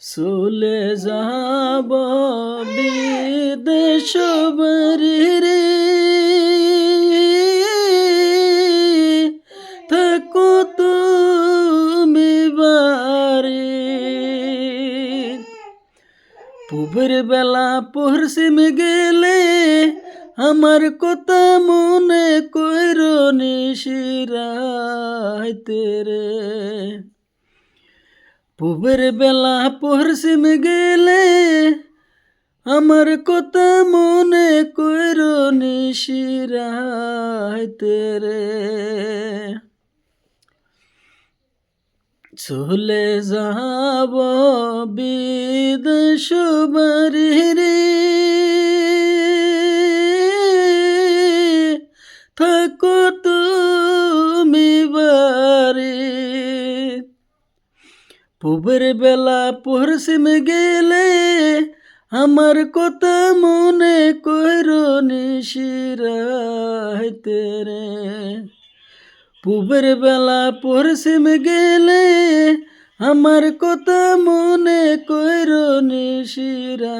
চলে যাব বিদেশ বাড়িরে, থাকো তুমি বাড়ি। পূবের বেলা পশ্চিম গেলে আমার কথা মনে কইর নিশিরাইতে রে। পূবের বেলা পশ্চিম গেলে আমার কথা মনে কইর নিশিরাইতে রে। চলে যাব বিদেশ বাড়িরে, থাকো তুমি বাড়ি। পূবের বেলা পশ্চিম গেলে আমার কথা মনে কইর নিশিরাইতে রে। পূবের বেলা পশ্চিম গেলে আমার কথা মনে কইর নিশিরাইতে